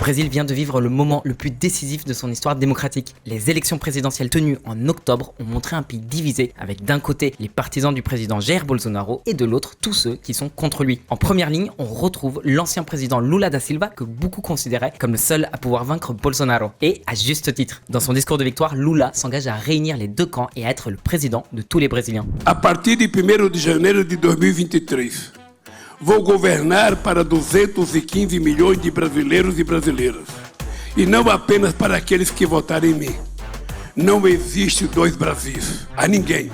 Brésil vient de vivre le moment le plus décisif de son histoire démocratique. Les élections présidentielles tenues en octobre ont montré un pays divisé, avec d'un côté les partisans du président Jair Bolsonaro et de l'autre tous ceux qui sont contre lui. En première ligne, on retrouve l'ancien président Lula da Silva que beaucoup considéraient comme le seul à pouvoir vaincre Bolsonaro. Et à juste titre. Dans son discours de victoire, Lula s'engage à réunir les deux camps et à être le président de tous les Brésiliens. A partir de 1º de janeiro de 2023, vou governar para 215 milhões de brasileiros e brasileiras. E não apenas para aqueles que votarem em mim. Não existe dois Brasis. A ninguém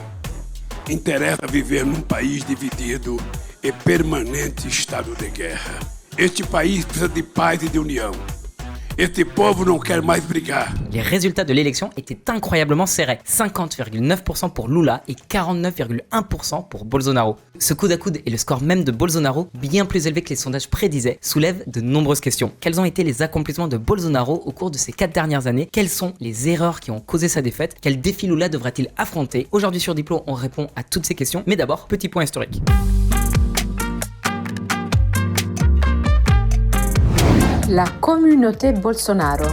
interessa viver num país dividido e permanente estado de guerra. Este país precisa de paz e de união. Este povo não quer mais brigar. Les résultats de l'élection étaient incroyablement serrés. 50,9% pour Lula et 49,1% pour Bolsonaro. Ce coude à coude et le score même de Bolsonaro, bien plus élevé que les sondages prédisaient, soulèvent de nombreuses questions. Quels ont été les accomplissements de Bolsonaro au cours de ces 4 dernières années? Quelles sont les erreurs qui ont causé sa défaite? Quel défi Lula devra-t-il affronter? Aujourd'hui sur Diplo, on répond à toutes ces questions. Mais d'abord, petit point historique. La communauté Bolsonaro.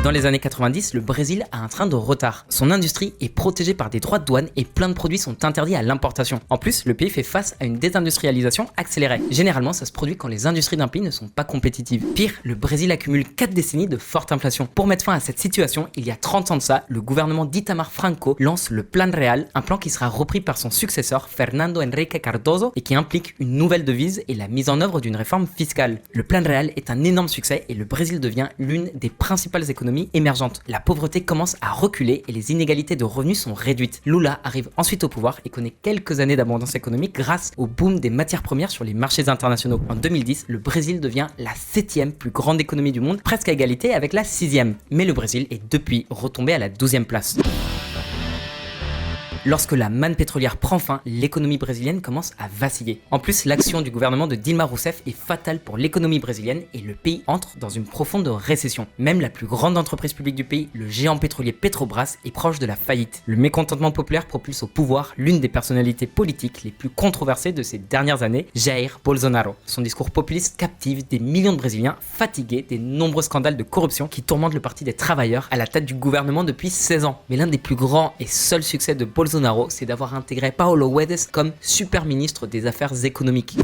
Dans les années 90, le Brésil a un train de retard. Son industrie est protégée par des droits de douane et plein de produits sont interdits à l'importation. En plus, le pays fait face à une désindustrialisation accélérée. Généralement, ça se produit quand les industries d'un pays ne sont pas compétitives. Pire, le Brésil accumule 4 décennies de forte inflation. Pour mettre fin à cette situation, il y a 30 ans de ça, le gouvernement d'Itamar Franco lance le Plan Real, un plan qui sera repris par son successeur Fernando Henrique Cardoso et qui implique une nouvelle devise et la mise en œuvre d'une réforme fiscale. Le Plan Real est un énorme succès et le Brésil devient l'une des principales économies émergente. La pauvreté commence à reculer et les inégalités de revenus sont réduites. Lula arrive ensuite au pouvoir et connaît quelques années d'abondance économique grâce au boom des matières premières sur les marchés internationaux. En 2010, le Brésil devient la 7e plus grande économie du monde, presque à égalité avec la 6e. Mais le Brésil est depuis retombé à la 12e place. Lorsque la manne pétrolière prend fin, l'économie brésilienne commence à vaciller. En plus, l'action du gouvernement de Dilma Rousseff est fatale pour l'économie brésilienne et le pays entre dans une profonde récession. Même la plus grande entreprise publique du pays, le géant pétrolier Petrobras, est proche de la faillite. Le mécontentement populaire propulse au pouvoir l'une des personnalités politiques les plus controversées de ces dernières années, Jair Bolsonaro. Son discours populiste captive des millions de Brésiliens fatigués des nombreux scandales de corruption qui tourmentent le Parti des travailleurs à la tête du gouvernement depuis 16 ans. Mais l'un des plus grands et seuls succès de Bolsonaro, c'est d'avoir intégré Paulo Guedes comme super ministre des Affaires économiques.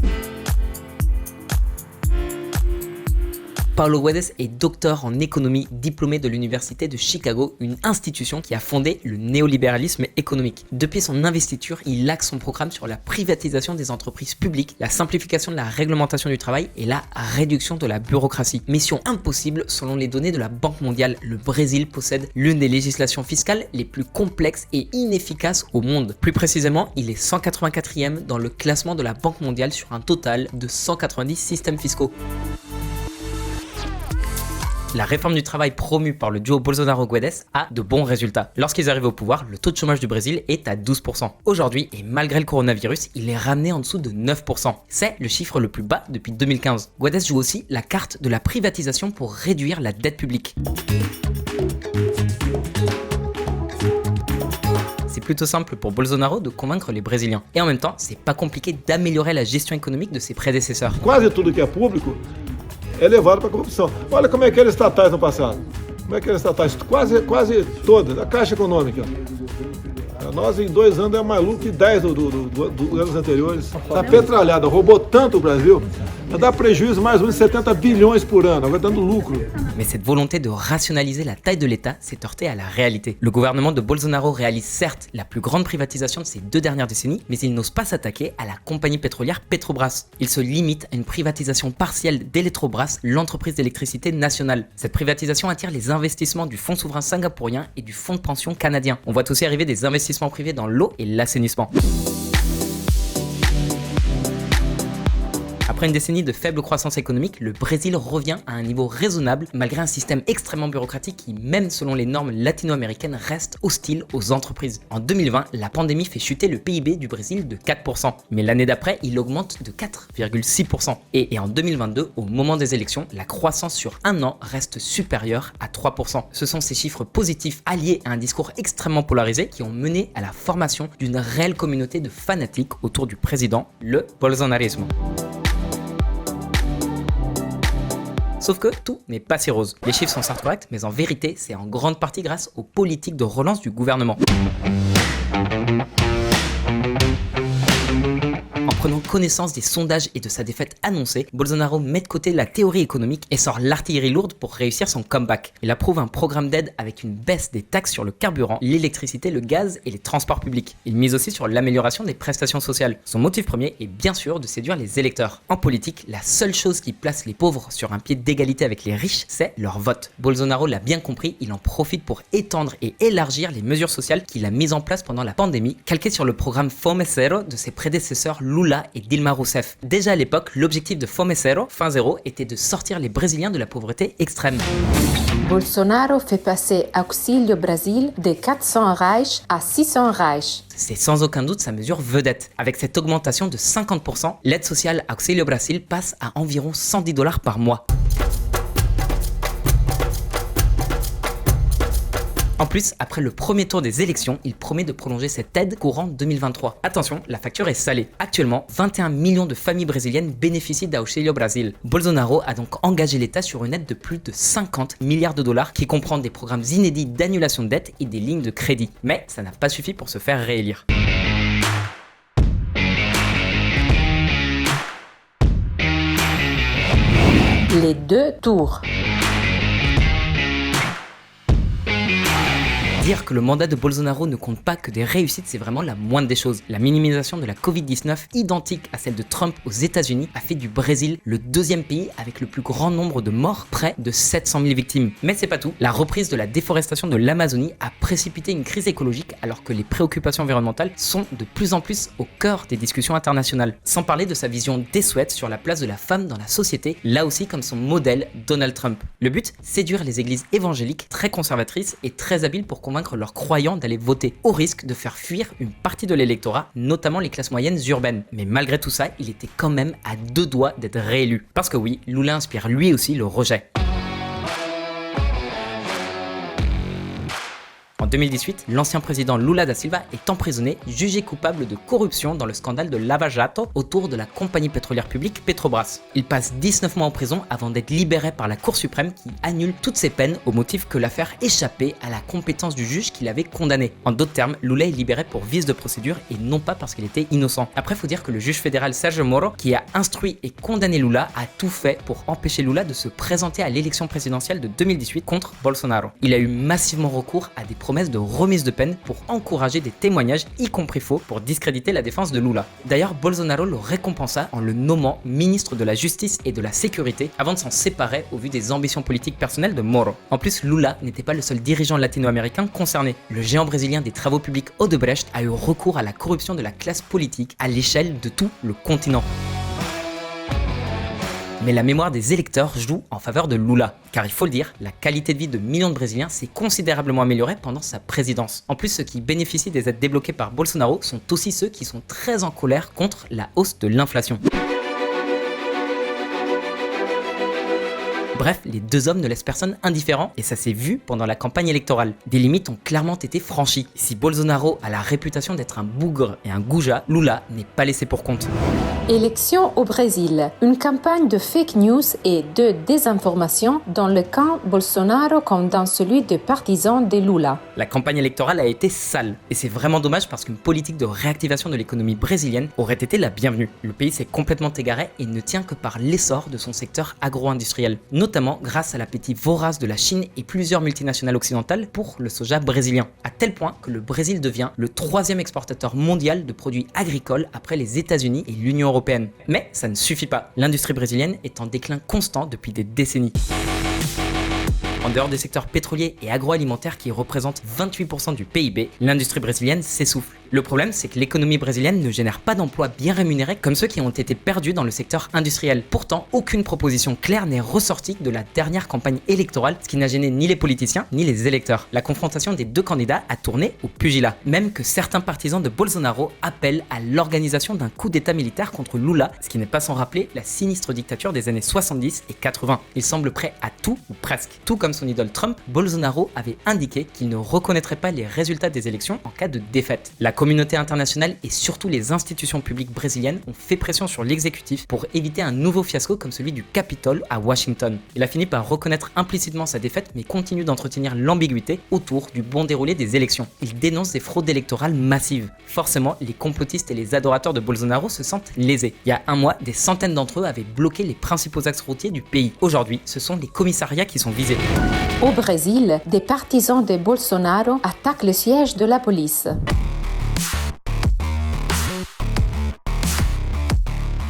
Paulo Guedes est docteur en économie diplômé de l'université de Chicago, une institution qui a fondé le néolibéralisme économique. Depuis son investiture, il axe son programme sur la privatisation des entreprises publiques, la simplification de la réglementation du travail et la réduction de la bureaucratie. Mission impossible selon les données de la Banque mondiale. Le Brésil possède l'une des législations fiscales les plus complexes et inefficaces au monde. Plus précisément, il est 184e dans le classement de la Banque mondiale sur un total de 190 systèmes fiscaux. La réforme du travail promue par le duo Bolsonaro-Guedes a de bons résultats. Lorsqu'ils arrivent au pouvoir, le taux de chômage du Brésil est à 12%. Aujourd'hui, et malgré le coronavirus, il est ramené en dessous de 9%. C'est le chiffre le plus bas depuis 2015. Guedes joue aussi la carte de la privatisation pour réduire la dette publique. C'est plutôt simple pour Bolsonaro de convaincre les Brésiliens. Et en même temps, c'est pas compliqué d'améliorer la gestion économique de ses prédécesseurs. Quase tudo que é público é levado para a corrupção. Olha como é que eram estatais no passado. Como é que eram estatais? Quase todas. A Caixa Econômica. Nós em 2 anos é mais lucro que 10 dos anos anteriores. A petralhada roubou tanto o Brasil, dá prejuízo mais ou menos 70 bilhões por ano, agora dando lucro. Mais cette volonté de rationaliser la taille de l'État s'est heurtée à la réalité. Le gouvernement de Bolsonaro réalise certes la plus grande privatisation de ces 2 dernières décennies, mais il n'ose pas s'attaquer à la compagnie pétrolière Petrobras. Il se limite à une privatisation partielle d'Eletrobras, l'entreprise d'électricité nationale. Cette privatisation attire les investissements du fonds souverain singapourien et du fonds de pension canadien. On voit aussi arriver des investissements privés dans l'eau et l'assainissement. Après une décennie de faible croissance économique, le Brésil revient à un niveau raisonnable malgré un système extrêmement bureaucratique qui, même selon les normes latino-américaines, reste hostile aux entreprises. En 2020, la pandémie fait chuter le PIB du Brésil de 4%, mais l'année d'après, il augmente de 4,6%. Et en 2022, au moment des élections, la croissance sur un an reste supérieure à 3%. Ce sont ces chiffres positifs alliés à un discours extrêmement polarisé qui ont mené à la formation d'une réelle communauté de fanatiques autour du président, le bolsonarisme. Sauf que tout n'est pas si rose. Les chiffres sont certes corrects, mais en vérité, c'est en grande partie grâce aux politiques de relance du gouvernement. En prenant connaissance des sondages et de sa défaite annoncée, Bolsonaro met de côté la théorie économique et sort l'artillerie lourde pour réussir son comeback. Il approuve un programme d'aide avec une baisse des taxes sur le carburant, l'électricité, le gaz et les transports publics. Il mise aussi sur l'amélioration des prestations sociales. Son motif premier est bien sûr de séduire les électeurs. En politique, la seule chose qui place les pauvres sur un pied d'égalité avec les riches, c'est leur vote. Bolsonaro l'a bien compris, il en profite pour étendre et élargir les mesures sociales qu'il a mises en place pendant la pandémie, calquées sur le programme Fome Zero de ses prédécesseurs Lula et Dilma Rousseff. Déjà à l'époque, l'objectif de Fome Zero, fin zéro, était de sortir les Brésiliens de la pauvreté extrême. Bolsonaro fait passer Auxílio Brasil de 400 reais à 600 reais. C'est sans aucun doute sa mesure vedette. Avec cette augmentation de 50%, l'aide sociale Auxílio Brasil passe à environ $110 par mois. En plus, après le premier tour des élections, il promet de prolonger cette aide courant 2023. Attention, la facture est salée. Actuellement, 21 millions de familles brésiliennes bénéficient d'Auxílio Brasil. Bolsonaro a donc engagé l'État sur une aide de plus de 50 milliards de dollars qui comprend des programmes inédits d'annulation de dette et des lignes de crédit. Mais ça n'a pas suffi pour se faire réélire. Les deux tours. Dire que le mandat de Bolsonaro ne compte pas que des réussites, c'est vraiment la moindre des choses. La minimisation de la Covid-19, identique à celle de Trump aux États-Unis, a fait du Brésil le deuxième pays avec le plus grand nombre de morts, près de 700 000 victimes. Mais c'est pas tout. La reprise de la déforestation de l'Amazonie a précipité une crise écologique alors que les préoccupations environnementales sont de plus en plus au cœur des discussions internationales. Sans parler de sa vision désuète sur la place de la femme dans la société, là aussi comme son modèle Donald Trump. Le but, séduire les églises évangéliques très conservatrices et très habiles pour convaincre leurs croyants d'aller voter, au risque de faire fuir une partie de l'électorat, notamment les classes moyennes urbaines. Mais malgré tout ça, il était quand même à deux doigts d'être réélu. Parce que oui, Lula inspire lui aussi le rejet. En 2018, l'ancien président Lula da Silva est emprisonné, jugé coupable de corruption dans le scandale de Lava Jato autour de la compagnie pétrolière publique Petrobras. Il passe 19 mois en prison avant d'être libéré par la Cour suprême qui annule toutes ses peines au motif que l'affaire échappait à la compétence du juge qui l'avait condamné. En d'autres termes, Lula est libéré pour vice de procédure et non pas parce qu'il était innocent. Après, faut dire que le juge fédéral Sérgio Moro, qui a instruit et condamné Lula, a tout fait pour empêcher Lula de se présenter à l'élection présidentielle de 2018 contre Bolsonaro. Il a eu massivement recours à des promesses de remise de peine pour encourager des témoignages, y compris faux, pour discréditer la défense de Lula. D'ailleurs, Bolsonaro le récompensa en le nommant ministre de la Justice et de la Sécurité avant de s'en séparer au vu des ambitions politiques personnelles de Moro. En plus, Lula n'était pas le seul dirigeant latino-américain concerné. Le géant brésilien des travaux publics Odebrecht a eu recours à la corruption de la classe politique à l'échelle de tout le continent. Mais la mémoire des électeurs joue en faveur de Lula. Car il faut le dire, la qualité de vie de millions de Brésiliens s'est considérablement améliorée pendant sa présidence. En plus, ceux qui bénéficient des aides débloquées par Bolsonaro sont aussi ceux qui sont très en colère contre la hausse de l'inflation. Bref, les deux hommes ne laissent personne indifférent et ça s'est vu pendant la campagne électorale. Des limites ont clairement été franchies. Si Bolsonaro a la réputation d'être un bougre et un goujat, Lula n'est pas laissé pour compte. Élections au Brésil. Une campagne de fake news et de désinformation dans le camp Bolsonaro comme dans celui des partisans de Lula. La campagne électorale a été sale et c'est vraiment dommage parce qu'une politique de réactivation de l'économie brésilienne aurait été la bienvenue. Le pays s'est complètement égaré et ne tient que par l'essor de son secteur agro-industriel, notamment grâce à l'appétit vorace de la Chine et plusieurs multinationales occidentales pour le soja brésilien, à tel point que le Brésil devient le troisième exportateur mondial de produits agricoles après les États-Unis et l'Union européenne. Mais ça ne suffit pas, l'industrie brésilienne est en déclin constant depuis des décennies. En dehors des secteurs pétroliers et agroalimentaires qui représentent 28% du PIB, l'industrie brésilienne s'essouffle. Le problème, c'est que l'économie brésilienne ne génère pas d'emplois bien rémunérés comme ceux qui ont été perdus dans le secteur industriel. Pourtant, aucune proposition claire n'est ressortie de la dernière campagne électorale, ce qui n'a gêné ni les politiciens ni les électeurs. La confrontation des deux candidats a tourné au pugilat, même que certains partisans de Bolsonaro appellent à l'organisation d'un coup d'état militaire contre Lula, ce qui n'est pas sans rappeler la sinistre dictature des années 70 et 80. Il semble prêt à tout, ou presque. Tout comme son idole Trump, Bolsonaro avait indiqué qu'il ne reconnaîtrait pas les résultats des élections en cas de défaite. La communauté internationale et surtout les institutions publiques brésiliennes ont fait pression sur l'exécutif pour éviter un nouveau fiasco comme celui du Capitole à Washington. Il a fini par reconnaître implicitement sa défaite mais continue d'entretenir l'ambiguïté autour du bon déroulé des élections. Il dénonce des fraudes électorales massives. Forcément, les complotistes et les adorateurs de Bolsonaro se sentent lésés. Il y a un mois, des centaines d'entre eux avaient bloqué les principaux axes routiers du pays. Aujourd'hui, ce sont les commissariats qui sont visés. Au Brésil, des partisans de Bolsonaro attaquent le siège de la police.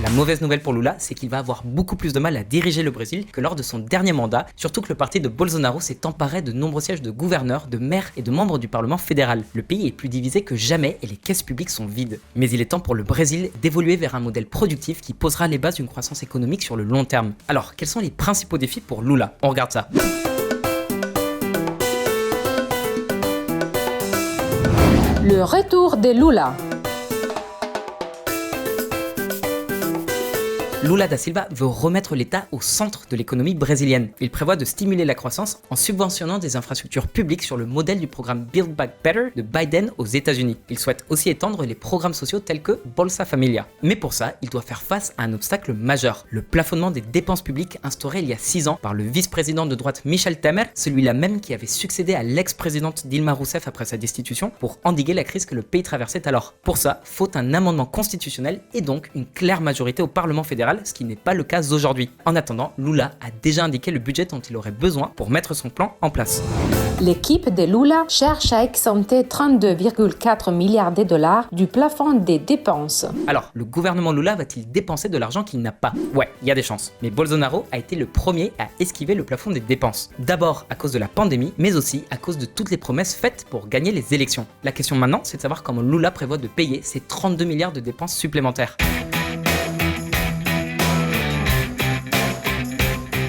La mauvaise nouvelle pour Lula, c'est qu'il va avoir beaucoup plus de mal à diriger le Brésil que lors de son dernier mandat, surtout que le parti de Bolsonaro s'est emparé de nombreux sièges de gouverneurs, de maires et de membres du Parlement fédéral. Le pays est plus divisé que jamais et les caisses publiques sont vides. Mais il est temps pour le Brésil d'évoluer vers un modèle productif qui posera les bases d'une croissance économique sur le long terme. Alors, quels sont les principaux défis pour Lula? On regarde ça. Le retour de Lula. Lula da Silva veut remettre l'État au centre de l'économie brésilienne. Il prévoit de stimuler la croissance en subventionnant des infrastructures publiques sur le modèle du programme Build Back Better de Biden aux États-Unis. Il souhaite aussi étendre les programmes sociaux tels que Bolsa Familia. Mais pour ça, il doit faire face à un obstacle majeur, le plafonnement des dépenses publiques instauré il y a 6 ans par le vice-président de droite Michel Temer, celui-là même qui avait succédé à l'ex-présidente Dilma Rousseff après sa destitution pour endiguer la crise que le pays traversait alors. Pour ça, faut un amendement constitutionnel et donc une claire majorité au Parlement fédéral, ce qui n'est pas le cas aujourd'hui. En attendant, Lula a déjà indiqué le budget dont il aurait besoin pour mettre son plan en place. L'équipe de Lula cherche à exempter 32,4 milliards de dollars du plafond des dépenses. Alors, le gouvernement Lula va-t-il dépenser de l'argent qu'il n'a pas? Ouais, il y a des chances. Mais Bolsonaro a été le premier à esquiver le plafond des dépenses. D'abord à cause de la pandémie, mais aussi à cause de toutes les promesses faites pour gagner les élections. La question maintenant, c'est de savoir comment Lula prévoit de payer ces 32 milliards de dépenses supplémentaires.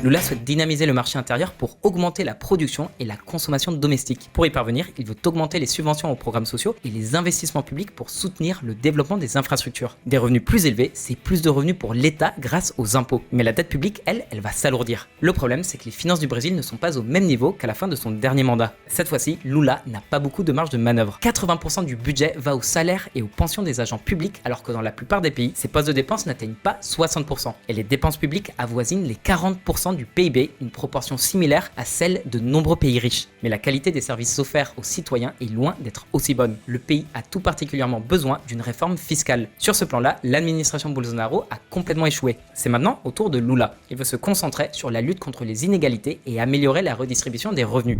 Lula souhaite dynamiser le marché intérieur pour augmenter la production et la consommation domestique. Pour y parvenir, il veut augmenter les subventions aux programmes sociaux et les investissements publics pour soutenir le développement des infrastructures. Des revenus plus élevés, c'est plus de revenus pour l'État grâce aux impôts. Mais la dette publique, elle va s'alourdir. Le problème, c'est que les finances du Brésil ne sont pas au même niveau qu'à la fin de son dernier mandat. Cette fois-ci, Lula n'a pas beaucoup de marge de manœuvre. 80% du budget va aux salaires et aux pensions des agents publics, alors que dans la plupart des pays, ces postes de dépenses n'atteignent pas 60%. Et les dépenses publiques avoisinent les 40% du PIB, une proportion similaire à celle de nombreux pays riches. Mais la qualité des services offerts aux citoyens est loin d'être aussi bonne. Le pays a tout particulièrement besoin d'une réforme fiscale. Sur ce plan-là, l'administration Bolsonaro a complètement échoué. C'est maintenant au tour de Lula. Il veut se concentrer sur la lutte contre les inégalités et améliorer la redistribution des revenus.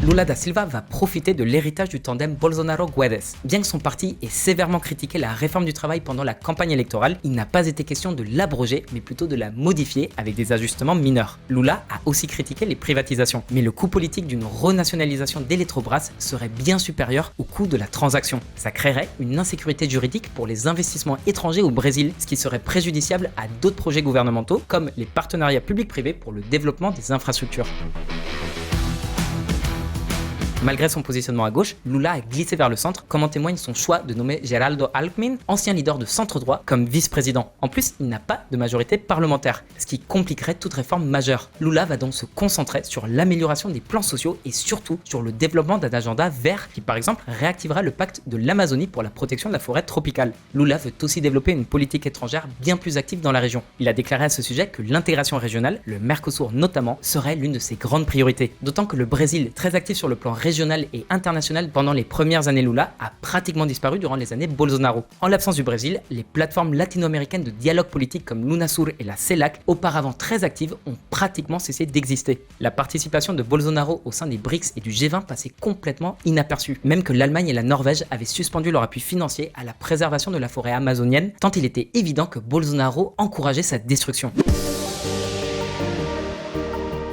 Lula da Silva va profiter de l'héritage du tandem Bolsonaro-Guedes. Bien que son parti ait sévèrement critiqué la réforme du travail pendant la campagne électorale, il n'a pas été question de l'abroger, mais plutôt de la modifier avec des ajustements mineurs. Lula a aussi critiqué les privatisations, mais le coût politique d'une renationalisation d'Eletrobras serait bien supérieur au coût de la transaction. Ça créerait une insécurité juridique pour les investissements étrangers au Brésil, ce qui serait préjudiciable à d'autres projets gouvernementaux, comme les partenariats publics-privés pour le développement des infrastructures. Malgré son positionnement à gauche, Lula a glissé vers le centre, comme en témoigne son choix de nommer Geraldo Alckmin, ancien leader de centre-droit, comme vice-président. En plus, il n'a pas de majorité parlementaire, ce qui compliquerait toute réforme majeure. Lula va donc se concentrer sur l'amélioration des plans sociaux et surtout sur le développement d'un agenda vert qui, par exemple, réactivera le pacte de l'Amazonie pour la protection de la forêt tropicale. Lula veut aussi développer une politique étrangère bien plus active dans la région. Il a déclaré à ce sujet que l'intégration régionale, le Mercosur notamment, serait l'une de ses grandes priorités. D'autant que le Brésil, très actif sur le plan régional et international pendant les premières années Lula, a pratiquement disparu durant les années Bolsonaro. En l'absence du Brésil, les plateformes latino-américaines de dialogue politique comme l'UNASUR et la CELAC, auparavant très actives, ont pratiquement cessé d'exister. La participation de Bolsonaro au sein des BRICS et du G20 passait complètement inaperçue, même que l'Allemagne et la Norvège avaient suspendu leur appui financier à la préservation de la forêt amazonienne, tant il était évident que Bolsonaro encourageait sa destruction.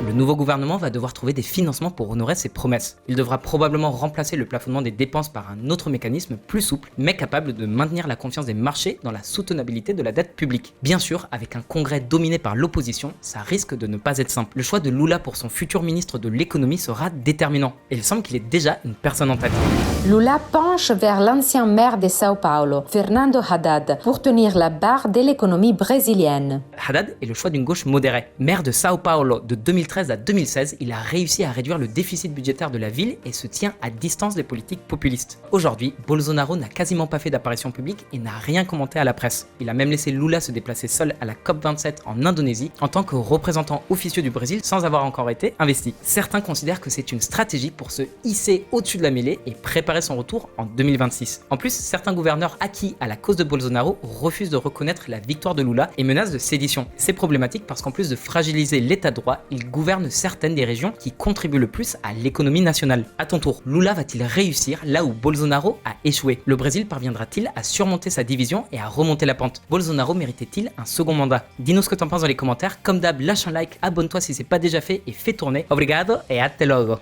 Le nouveau gouvernement va devoir trouver des financements pour honorer ses promesses. Il devra probablement remplacer le plafonnement des dépenses par un autre mécanisme plus souple, mais capable de maintenir la confiance des marchés dans la soutenabilité de la dette publique. Bien sûr, avec un congrès dominé par l'opposition, ça risque de ne pas être simple. Le choix de Lula pour son futur ministre de l'économie sera déterminant, et il semble qu'il ait déjà une personne en tête. Lula penche vers l'ancien maire de São Paulo, Fernando Haddad, pour tenir la barre de l'économie brésilienne. Haddad est le choix d'une gauche modérée. Maire de São Paulo de 2013 2013 à 2016, il a réussi à réduire le déficit budgétaire de la ville et se tient à distance des politiques populistes. Aujourd'hui, Bolsonaro n'a quasiment pas fait d'apparition publique et n'a rien commenté à la presse. Il a même laissé Lula se déplacer seul à la COP27 en Indonésie en tant que représentant officieux du Brésil sans avoir encore été investi. Certains considèrent que c'est une stratégie pour se hisser au-dessus de la mêlée et préparer son retour en 2026. En plus, certains gouverneurs acquis à la cause de Bolsonaro refusent de reconnaître la victoire de Lula et menacent de sédition. C'est problématique parce qu'en plus de fragiliser l'état de droit, il gouverne certaines des régions qui contribuent le plus à l'économie nationale. À ton tour, Lula va-t-il réussir là où Bolsonaro a échoué? Le Brésil parviendra-t-il à surmonter sa division et à remonter la pente? Bolsonaro méritait-il un second mandat? Dis-nous ce que t'en penses dans les commentaires. Comme d'hab, lâche un like, abonne-toi si c'est pas déjà fait et fais tourner. Obrigado et até logo.